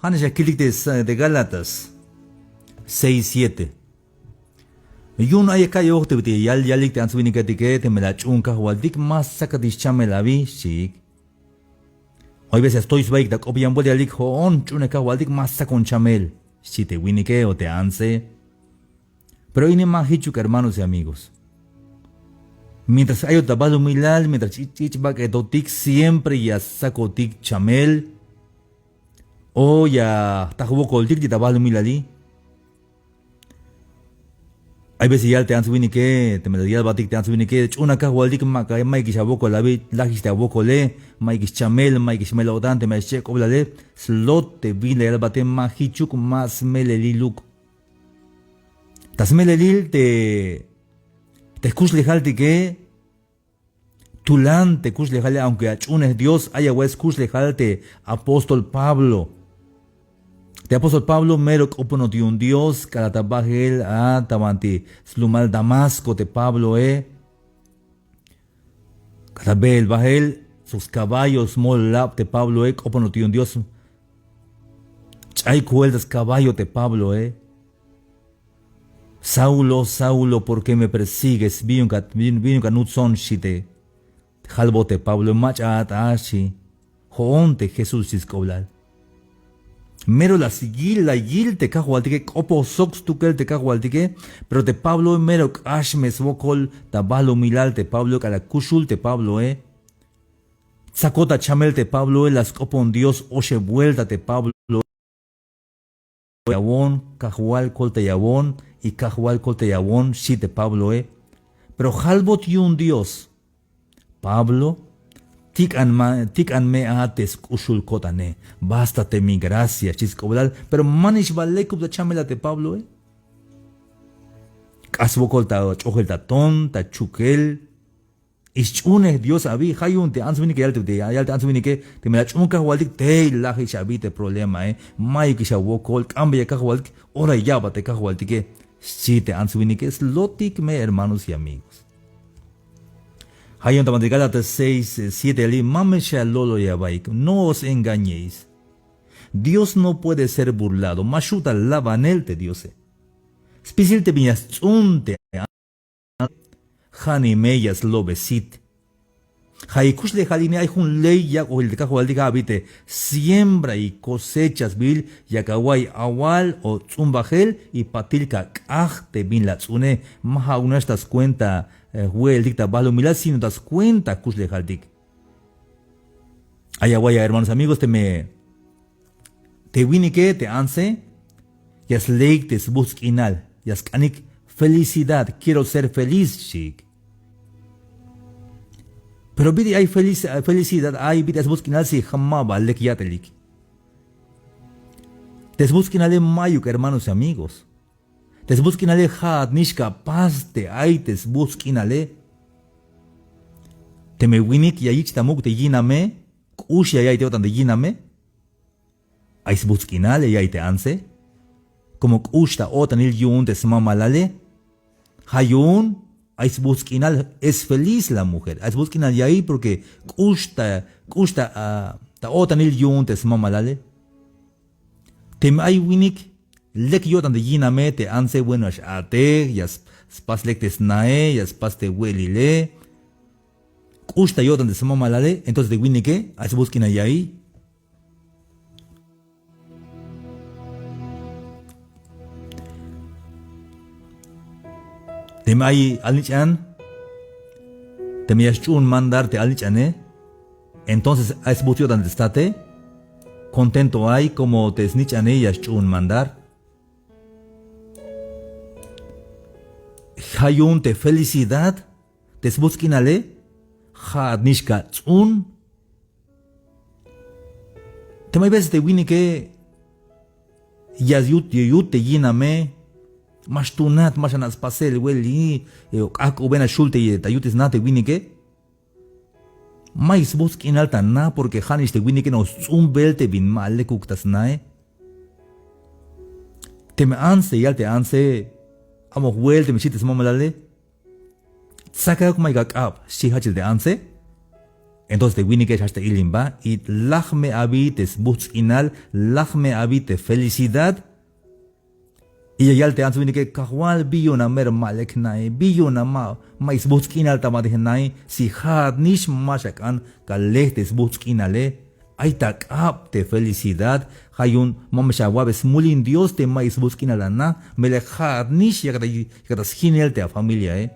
Hanesha kilik de Gálatas 6:7. Yun ay kayo tibiti yalik te answini katike te me la chunka waldik más sakadis chamela vi shik. Hoy veces estoy sbaik da copian bol yalik hoon chuneka waldik más sakon chamel. Si te winike o te anse. Pero ine más hichuk hermanos y amigos. Mientras hay tabalo milal, mientras chichba que dotik siempre ya saco tik chamel. O ya tajubo koltik di tabalo milali. Hay veces ya te han subido ni que, te me da batik te han subido ni que, una caja waldik maka, maikis a boko la vi, lagis te a boko le, maikis chamel, maikis melodante, me che cobla le, slot te vi le bate mahichuk mas meleliluk. Tas melelil te escuch lejalte que, tulan te escuch lejalte, aunque achunes Dios, haya wes escuch lejalte apóstol Pablo. De apóstol Pablo mero opono de un Dios calatabajel a tabanti slumal Damasco de Pablo catabel bajel sus caballos mol lap de Pablo opono de un Dios chay cueldas caballo de Pablo Saulo, Saulo, ¿por qué me persigues? Vino canut son shite jalbote Pablo machat ashi joonte Jesús discoblal. Mero la sigil la yil te cajualtique, opo sox tukel te cajualtique, pero te Pablo mero ashmes vokol tabalo milal te Pablo calacushul te Pablo sacota chamel te Pablo las copon Dios oche vuelta te Pablo yabón cajual col te yabón y cajual col te yabón si te Pablo pero halbot y un Dios Pablo Tik an me ates kushul kotane. Bástate mi gracia, chiscoblal. Pero manish valekub da chamela te Pablo, Kasbokol ta chokel ta ton, ta chukel. Ischune Dios abi, hayun te answini que yalte answini que te me la chunka waldik te lahi shabite problema, Mai kisha wokol, cambia kahwaldik, ora yaba te kahwaldik, si te answini que es lotik me hermanos y amigos. Hayon taman de Gálatas 6:7 ali, mamesha lolo yabaik, no os engañéis. Dios no puede ser burlado, mashuta lavanel te Dios. Spisil te viñas unte, hani meyas lobesit. Haikush le haline hay un ley ya o el de cajo aldiga habite, siembra y cosechas bil, yakawai awal o zumbajel y patilka kaj te bin la tzune, maha una estas cuenta. El dicta balo milad si no das cuenta kush lejaldik. Ayaguaya, hermanos amigos, te winike, te anse, yas leik te buskinal, yas kanik felicidad, quiero ser feliz, chic. Pero bidi hay felicidad, hay bidi as buskinal si jamaba lek yatelik. Te buskinale mayuk, hermanos amigos. Tes buskinale hat nishka paz te ay tes buskinale. Te me winik ya ich tamuk te yiname, kush ya te otan de yiname. Ais buskinale ya te anse. Como kush ta otan il yun te smamalale. Hayun, ais buskinal es feliz la mujer. Ais buskinal ya porque kush ta otan il yun te smamalale. Te me ay winik. Lek yotan de yiname te anse bueno ate, yas spas lek te snae, yas spas te welile. Kushta yotan de sama malale, entonces de winike, as buskin ahí. Te mai alnichan, te me yashun mandarte alnichane, entonces as but yotan de state, contento hay como te snichane yashun mandar. Hayun te felicidad, te buskinale, had nishka tzun. Te may veces te winike, yas yut te yiname, mas tunat, mas anas pasel, weli, ako bena shulte y tayutis na te winike. Mais buskinal tan na, porque hanish te winike no tzun belte bin male kuktas nae. Te me anse, yal te anse, amo vuelte me chites mamalale. Saca como gak up, si hachil de anse. Entonces te winike hasta ilimba y lachme habites butzkinal, lachme habite felicidad. Y ya te ansu winike kahwal biyona mer malek nai, biyona mais butzkinal tamadi nai, si had nish mashakan kalehtes butzkinale. Ay takap te felicidad, hayun mamashawabes mulin Dios te mais butzkinalana, mele had nish yakatas hinel te a familia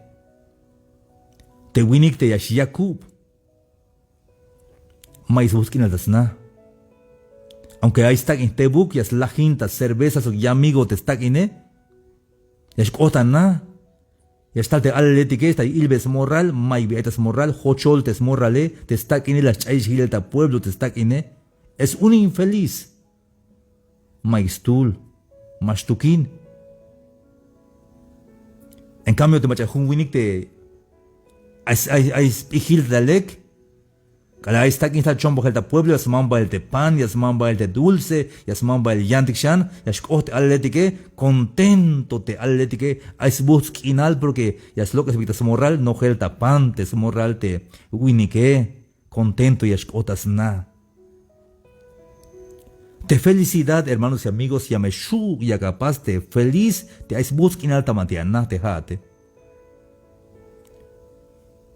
Te winik te yash Yakub. Mais busquin na. Aunque hay stack en tebuk, yas la jinta, cervezas o ya amigo te stack in Yash kota na. Yash talte atlétique, esta ilbes moral, mai bietas moral, hochol tes morale, te stack in las chais hilta pueblo te stack in Es un infeliz. Mais tul, mas tukin. En cambio te machajun winik te. Ay spihil dalek. Kala está aquí está chombo el pueblo, ya se mamba el pan, ya se mamba el dulce, ya se mamba el yantikshan, ya es coste atlétique, contento te atlétique, es busquinal porque ya es lo que se vita su moral, no el pan, te su moral te winike, contento y es cotas na. Te felicidad, hermanos y amigos, ya me shu, ya capaz te feliz, te es busquinal tamatiana, te jate.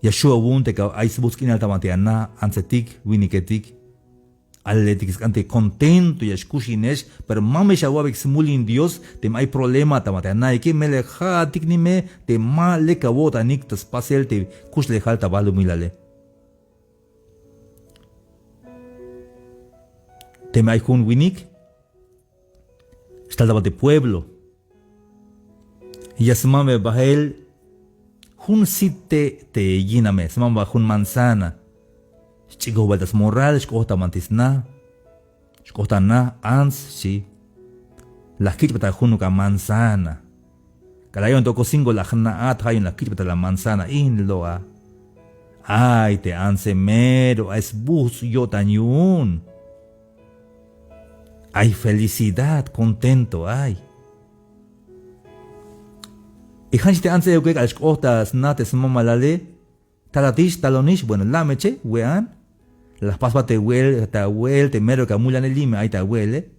Yeshua wun te ka ais buskin altamatiana ansetik winiketik atletik ante contento y escuchines pero mame shawabek smulin Dios te hay problema tamatiana y que me le jatik ni me te male kabota nictas pasel te kush le jalta balu milale te me hay hun winik está de pueblo y yasmame bahel Hun site te yiname, se mamba hun manzana. Chico vueltas moral, escota mantisna. Escota na, ans, si. La kichpata hunuka manzana. Calayon toko singo la hna at hayon la kichpata la manzana in loa. Ay, te anse mero, es bus yotanyun. Hay felicidad, contento, ay. Y hanchite anse de que al escotas nates mamalale, talatish talonish, bueno, la meche, wean, las paspas te huel, te mero que amulan el lime, ahí te huele,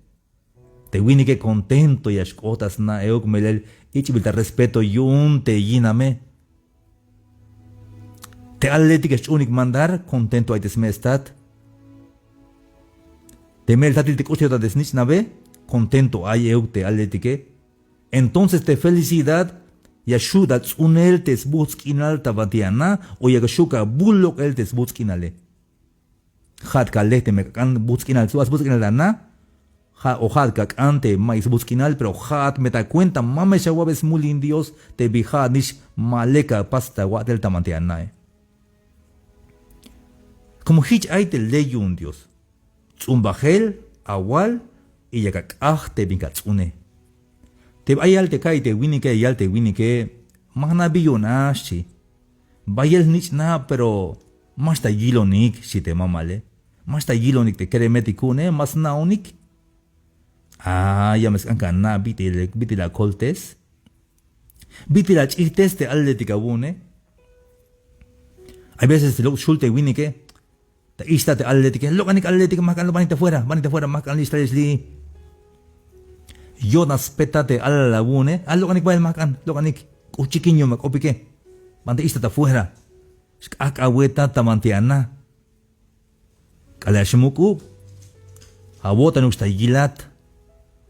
te wini que contento y escotas na euk melel, ichibilta respeto yun te yiname. Te atletic es unik mandar, contento ahí te smestat. Te mel tatil te cuestiota de snitch nave, contento ahí euk te atletique. Entonces te felicidad. Yashuda tsunel tes butzkinal tabatiana o yagashuka bulok el tes butzkinale. Had kalete me kan butzkinal suas butzkinal na. Ha o had kakante mais butzkinal pero had me ta cuenta mame shawabes mulin Dios te bija nish maleka pasta watel tamantiana. Como hich ay te leyun Dios. Tsumbahel awal y yakak te binkatsune. Te bayal te kai te winike yal te winike mahna biyonashi. Bayal nich na pero mas ta yilonik si te mamale. Mas ta yilonik te keremetikune mas naonik. Ah, ya mes kanka na biti la coltes. Biti la chites te atletica bune. Hay veces te lo shulte winike. Te ista te atletica. Lokanik atletica makan lo banita fuera makan lista li. Yo naspétate a la lagune, a lo que va el macan, lo que chiquiño me copique, mante ista afuera, acahueta tamantiana, calashmuku, abota no está gilat,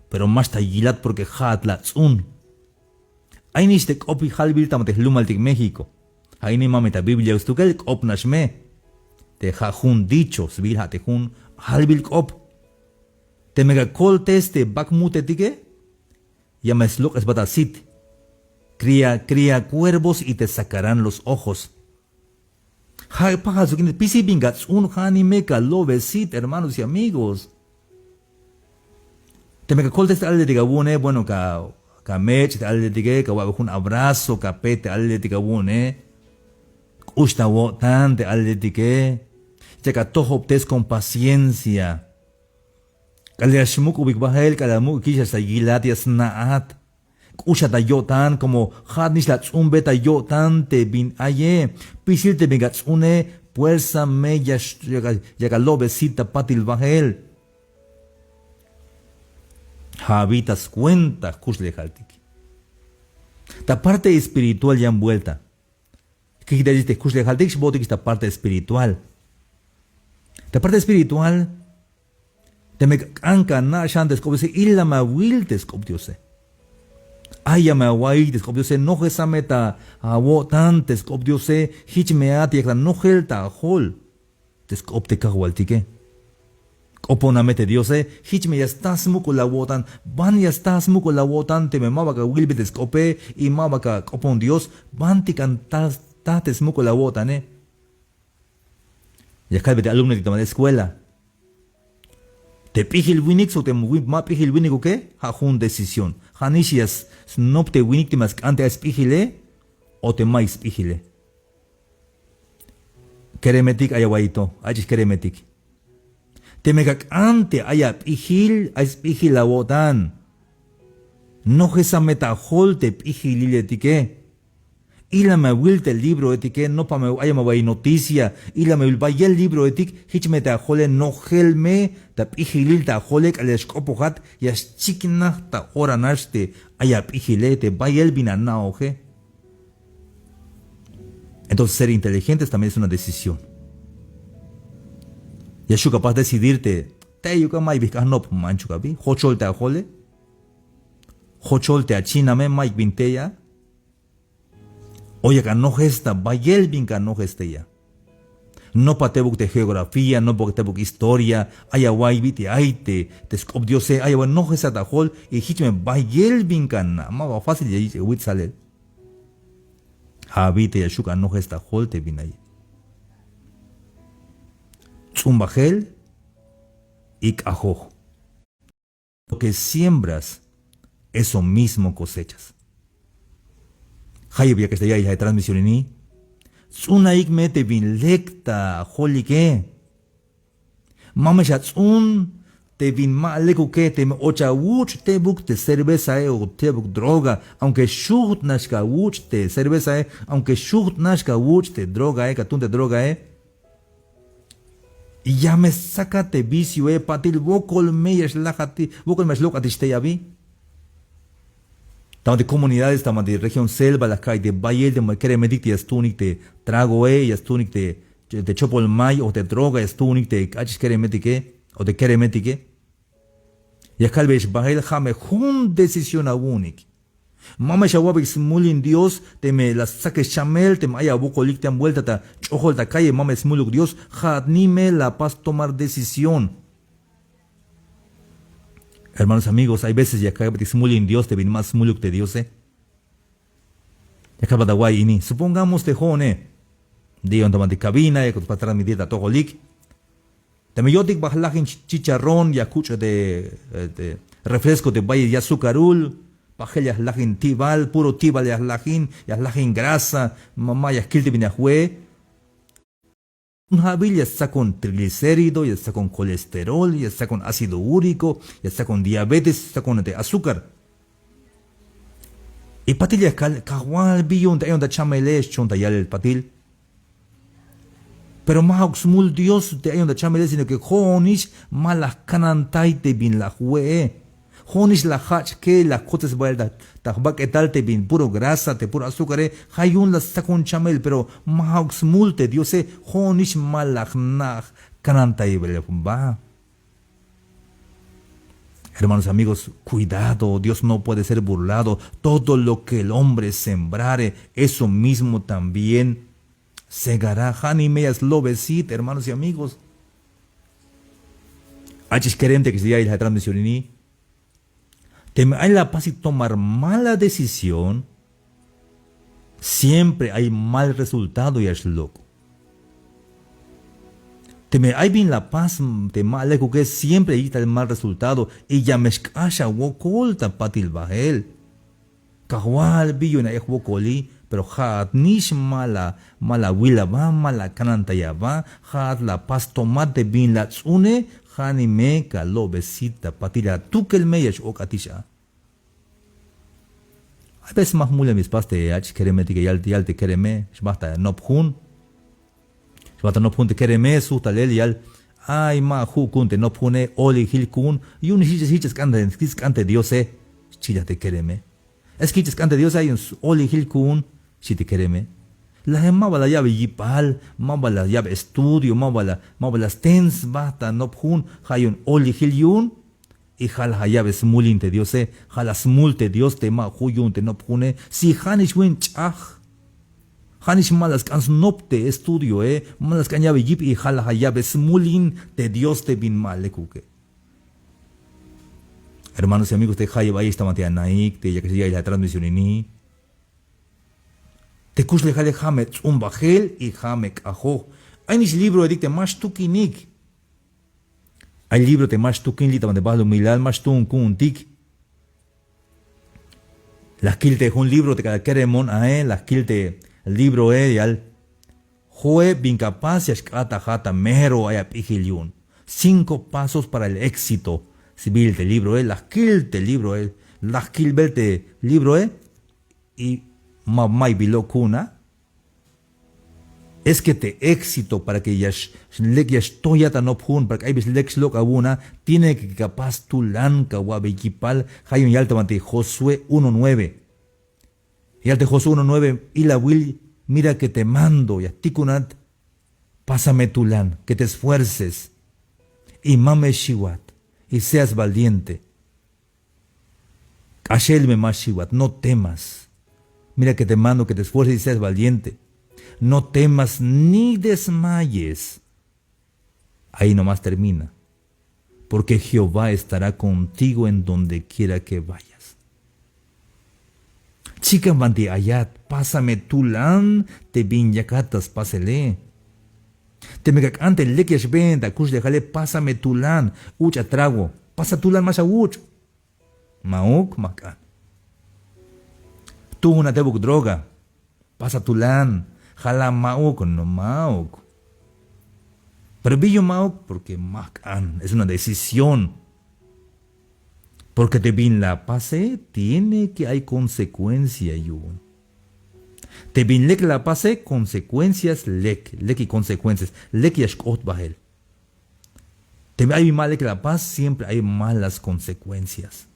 pero más está gilat porque hat la zun. Ahí ni este copi halbil tamate lumaltic México, ahí ni mamita Biblia ustukel cop nashme, te jajun dichos, vilha te jun halbil cop. Te mega coltes te bakmutetike, llames lo que es batasit. Cría cuervos y te sacarán los ojos. Hay pajas que pisi bingats un hanimeka lo besit, hermanos y amigos. Te mega coltes te alde de gabune, bueno, ka mech te alde de que un abrazo, capete alde de gabune. Usta wotan te alde de que. Te catojoptes con paciencia. Kalashmuk ubik bahel kalamuk kisha sa gilat yasnaat. Kusha ta yotan como hadnish la tsumbe ta yotan te bin aye. Pisil te bingats une fuerza me yagalo besita patil bajel. Habitas cuenta kusle haltik. La parte espiritual ya envuelta. ¿Qué te dice kusle haltik? Botik esta parte espiritual. La parte espiritual te me anca na shantes como se illa ma wiltes koptiose. Aya me awaites koptiose no gesameta awo tantes koptiose hich me ati la no gelta hol. Tes kopte kawaltike. Oponamete Diose, hich me ya estás muco la wotan, van ya estás muco la wotan, te me mabaka wilbetes cope y mabaka opon Dios, van ti cantas tates muco la wotan, Ya calvete alumno de la escuela. Te pijil winix o te ma pijil winix o qué? Hajun decisión. Hanishias snop te winix te mas ante es pijile o te mais pijile. Keremetik ayawaito, achis keremetik. Te megak ante aya pijil a pijil la wotan. No jesa metajol te pijil etique. Y la me wilte el libro etique, no pa me haya me vai noticia. Y la me vaya el libro etic, hich metajole no gelme, ta pijilil ta jolek al escopohat, y as chikna ta hora naste aya pijilete, vaya el binana oje. Entonces ser inteligentes también es una decisión. Ya soy capaz de decidirte, te yuka mai bika no manchu kabi, hochol te ajole, hochol te achina me mai binteya, oye que no gesta, bayel binka no gesteya. No patebuk de geografía, no patebuk historia, aya wai biti aite, te scop diose, aya no gesta ta hol, y hichme bayel binka na, ma va fácil ya wit sale. Habite ya shuka no gesta hol te binay. Zumbajel y cajoj. Lo que siembras, eso mismo cosechas. Hayebia que está ya de transmisión ni. Zuna me te bin lecta, holike. Mama ya zun te bin ma leku que te ocha wuch te buk te cerveza o te buk droga, aunque shut nashka wuch te cerveza aunque shut nashka wuch te droga katun te droga y ya me sacate vicio, patil, vokol meyes lajati, vokol mes locati steyavi. Estamos de comunidades, estamos de región selva, la calle de Valle, de Maquere Medic, de Astunik, de Trago, y Astunik, de Chopol May, o de Droga, Astunik, de Cachis Keremedique, o de Keremedique. Y acá el Bejbahel Jame, jun decisión a únic. Mama shawabix mulin Dios, te me las saques chamel, te me haya bocolik te han vuelta ta chojol ta calle, mama smuluk Dios, jadnime la paz tomar decisión. Hermanos amigos, hay veces ya que smulin Dios, te vin más smuluk de Dios, Ya acaba de guay ini, supongamos te jone, digan toma de cabina, ya que para transmitir ta tojolik. Te me yotik bajlajin chicharrón, ya cucho de refresco de valle ya azucarul. Pajel yaslajin tibal, puro tibal yaslajin grasa, mamá yaskilte binajue. Un jabil ya está con triglicérido, ya está con colesterol, ya está con ácido úrico, ya está con diabetes, ya está con azúcar. Y patil ya kahual billon de ayonda chamelesh chonta yal el patil. Pero más smul Dios de ayonda chamelesh sino que jonish malas canantaite bin la jue. Jonish la hach que la cotes vuelta, tajbak etalte bin puro grasa, te puro azúcar, hayun la sacon chamel, pero mahaux multe, Dios jonish malachnach, cananta y va. Hermanos amigos, cuidado, Dios no puede ser burlado. Todo lo que el hombre sembrare, eso mismo también segará. Hani meyas lo besit, hermanos y amigos. Achis querente que se ya la transmisión ni. Hay la paz y tomar mala decisión, siempre hay mal resultado y es loco. Hay bien la paz, te mal que siempre hay el mal resultado y ya me escasha wokolta patil bahel. Kahual billo na wokoli, pero hat nish mala wila va, mala cananta ya va, hat la paz tomate bien la tsune. Hani meka lo besita patila tukel meyesh o katisha. A veces más mule mis paste ach kereme que yal te kereme, basta no pjun. Shbata no punte kereme su talel yal. Ay ma kunte no pune oli hil kun. Y un hiches cante Dios chilla te kereme. Es que cante Dios hay un oli hil kun si te kereme. La gemma la llave yipal, maba la llave estudio, maba la stens bata no pun hay un oli hil yun. Y jal llave smulinte Dios jala smulte Dios te ma huyun te no pune. Si hanish win chach. Hanish malas kan snopte estudio, malas kan llave yip y jala llave smulin de Dios te bin mal kuke. Hermanos y amigos, te jaya vaya esta matea naik, te ya que se la transmisión ni. Te kusle jale jame un bajel y jame kajo. Hay nis libro edicte más tukinik. Hay libro te más tukin lita de balo milal más tun kun tik. Las kilte un libro te cada queremon las kilte el libro yal. Joe incapaz yashkata jata mero aya pijiliun. 5 pasos para el éxito. Civil del libro las kilte libro las kilbelte libro y mamay bilokuna. Es que te éxito para que yash toyata no pun para que hay lex loca una tiene que capaz tu lanca wabekipal hayun yaltamante Josué 1:9. Y al de Josué 1:9 y la will mira que te mando ya tikunat pásame tu lan que te esfuerces y mame shiwat y seas valiente. Ashelme más shiwat no temas. Mira que te mando que te esfuerces y seas valiente. No temas ni desmayes. Ahí nomás termina. Porque Jehová estará contigo en donde quiera que vayas. Chica mandi ayat, pásame tu lan, te binyacatas, pásele. Te megacante lekiash venda, kush dejale, pásame tu lan, ucha trago, pasa tu lan más a uch. Mauk makan. Tú una tebuk droga, pasa tu lan. Jala mauk no mauk. Pero billo mauk porque makan es una decisión. Porque te bin la pase tiene que hay consecuencia yun. Te bin lek la pase consecuencias lek y consecuencias lek yashkot bahel. Te hay mal lek la paz siempre hay malas consecuencias.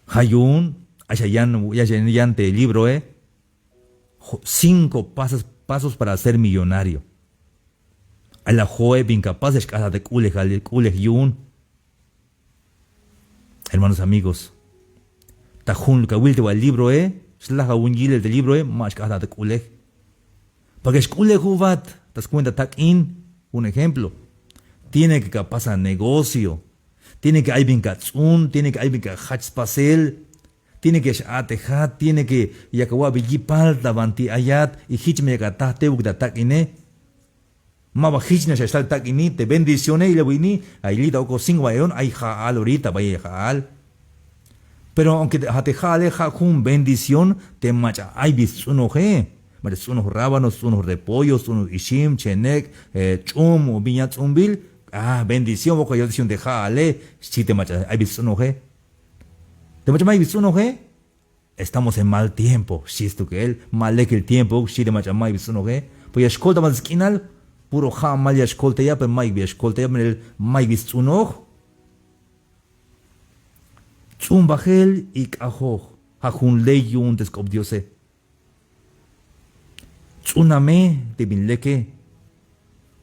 Hayun Ayayan te libro 5 pasos para ser millonario. A la joe incapaz de escala de kule yun. Hermanos amigos, tajun kawil te el libro slaha un yile del libro más escala de kule. Porque es kule juvat, te das cuenta takin, un ejemplo. Tiene que capaz a negocio, tiene que hay vincatzun, tiene que hay vincachats pasel. Tiene que atejar, tiene que yakawa bigipal davanti ayat y hichme yakata te bugda takine. Maba hichne shal takini te bendiciones y le vini ahí lita oko singwayon ay jaal ahorita vaya jaal. Pero aunque atejale jun bendición te macha ay bisuno je. Mares unos rábanos, unos repollos, unos ishim, chenek, chum o viñatzumbil. Bendición boca yo diciendo de jaale, si te macha ay bisuno je. Te machamay bisuno je. Estamos en mal tiempo. Si esto que él, mal que el tiempo, si te machamay bisuno je. Pues ya escolta más esquinal, puro ja mal ya escolta ya, pero may escolta ya, el may bisuno. Chumbajel y cajoj, hajun leyun descop diose. Tsuname te bin leke.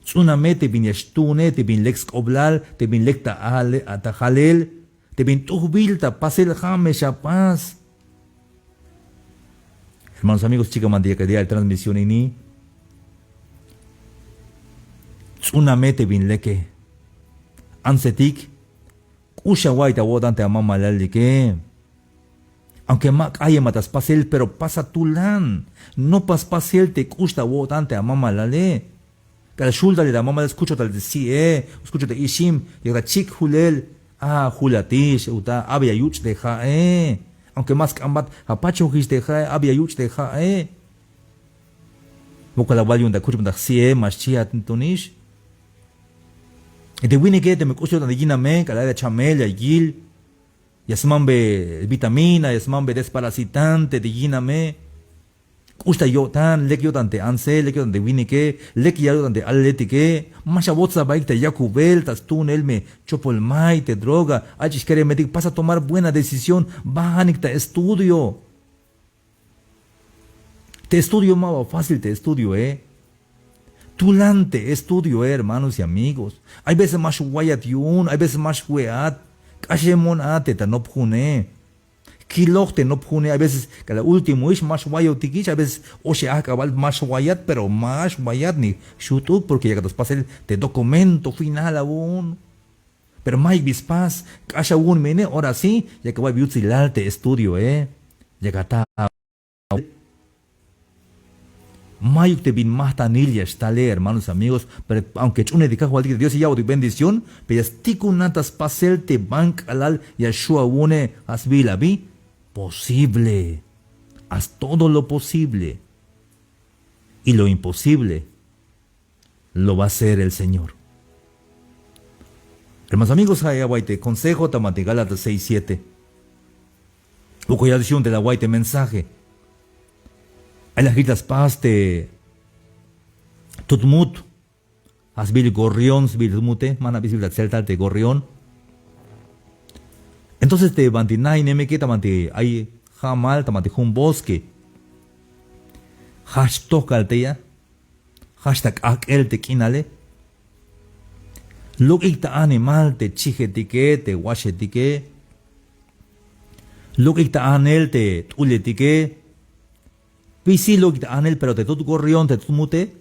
Tsuname te bin yastune, te bin lex oblal, te bin lecta atajalel. Te bin tuhbilta, pasel jame chapaz. Hermanos amigos, chica mandía que día de transmisión y ni. Tsuname te bin leke. Ansetik. Kusha guaita wodante a mamá que. Aunque mak haya matas pasel, pero pasa tu lan. No pasel te kusta wodante a mamá lale. Cada shulda le da mamá escucho tal de si escucho de ishim, y ahora chik hulel. Julatish, uta, había yuch de ja, Aunque más cambat, apacho his de ja, había yuch de ja, Boca la valium da kuchum da si, más chia tintonish. Y te wini que te me cucho de gina me, cala de chamelia, gil. Yasmambe vitamina, yasmambe desparasitante, de gina me. Usta yo tan, lek yo tante anse, lek yo tante winike, lek yo tante atletike, masha botza baik te yakubel, tas tun elme, chopol mai, te droga, achis kere medik, pasa a tomar buena decisión, bajanik te estudio. Te estudio más fácil, te estudio, Tulante, estudio, hermanos y amigos. Hay veces más guayat yun, hay veces más hueat, kashemon ate, ta no pune. Kilochte no pune, a veces, cada último es más guayot tiquich, a veces, oye, acabal más guayat, pero más guayat ni shutut, porque ya que nos pasa el documento final aún. Pero más bispas, kasha un mene, ahora sí, ya que voy a viutsilalte estudio, Ya que está. Mayuk te bin más tanilla estale, hermanos amigos, pero aunque chune de cajo de Dios y ya de bendición, pero estico natas pasel te bank alal y ashua une asvila vi posible. Haz todo lo posible. Y lo imposible lo va a hacer el Señor. Hermanos amigos, hay aguaite consejo tamate Gálatas 6:7. Ucoyadición de la aguaite mensaje. Hay las gritas paz de tutmut, asbil gorrión, sbil mute, mana visible celta de gorrión. Entonces te bantinay nemeke tamante hay jamal tamante un bosque. Hashtag alteya, hashtag aquel te kinale. Lo que animal te chijetique, te washetique. Lo que anel te tuletique. Pisi lo que anel, pero te tut gorrión, te tutmute,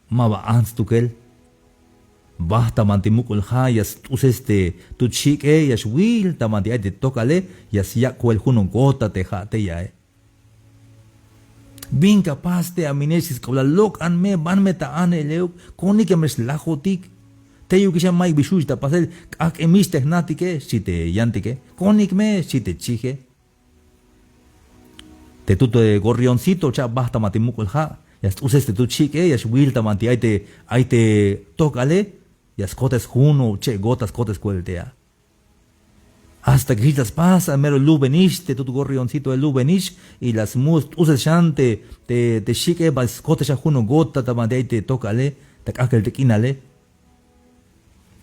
maba ans tukel. Basta mantimukul hayas, useste tu chique, yas will, tamanti ay te tocale, yas ya cuel juno gota te jate ya. Bin capaz de aminesis, kabla lok an me, ban me ta ane leo, koni que mes lajotik. Te yu kisha mai bishush ta pasel, ak emis tehnatike, si te yantike, konik me, si te chique. Te tuto de gorrioncito, cha basta matimukul ha, yas useste tu chique, yas will tamanti ay te tocale, yas cotes juno, che gotas cotes cueltea. Hasta que quitas pasa, mero lubenish, te tuto gorrioncito de lubenish, y las mus uses chante, te chique, bas cotes ya juno gota tamanti ay te tocale, te cakel te kinale.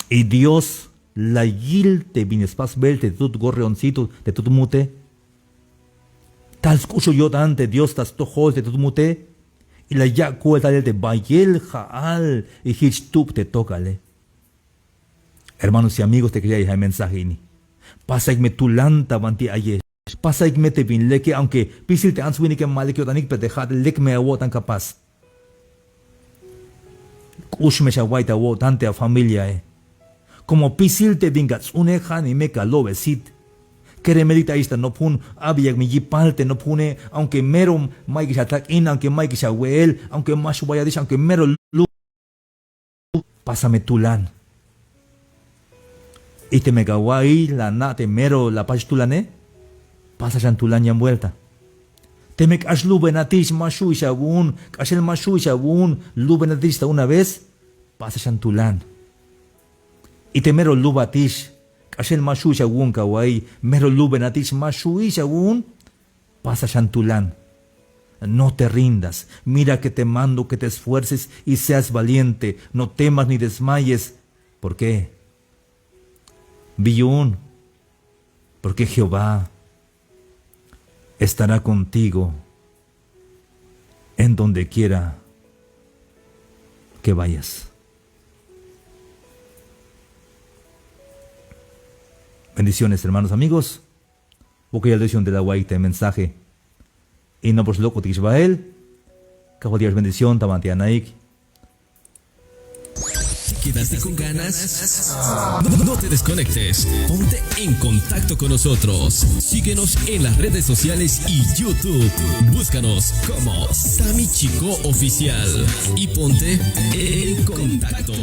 Y Dios la yil te vines pas velte, te tuto gorrioncito, te tuto mute. Tal escucho yo tante Dios tas tojol te tutmute y la ya cueta de bayel jaal y hichtup te tócale. Hermanos y amigos, te quería dejar el mensaje ini. Pasa y me tulanta banti ayer. Pasa y me te vin leke aunque pisil te answini que mal que otanik pe dejar lek me awo tan capaz. Kush me shawaita wo tante a familia Como pisil te vingas unejan y me calovesit. Kere medita ista no pun abiyak mi yipalte no pune aunque mero maiki shatak in aunque maiki shawel aunque mashu bayadish aunque mero lu pásame tulan y te megawai la nate mero la pastulane pasa chantulan ya vuelta te me ashlu benatish mashu shawun kashel mashu shawun lu benatish una vez pasa chantulan y te mero lu batish Ashel mashu shawun kawai, mero luben atish mashu shawun, pasa chantulan. No te rindas, mira que te mando que te esfuerces y seas valiente, no temas ni desmayes. ¿Por qué? Biyun, porque Jehová estará contigo en donde quiera que vayas. Bendiciones, hermanos, amigos. Porque ya decisión de la guaita mensaje. Y no por loco de Israel. Caballeros bendición, tamante anaik. ¿Quedaste con ganas? No te desconectes. Ponte en contacto con nosotros. Síguenos en las redes sociales y YouTube. Búscanos como Sammy Chico Oficial. Y ponte en contacto.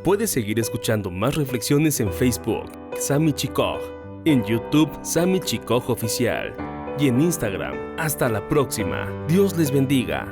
Puedes seguir escuchando más reflexiones en Facebook, Sammy Chico, en YouTube, Sammy Chico Oficial, y en Instagram. Hasta la próxima. Dios les bendiga.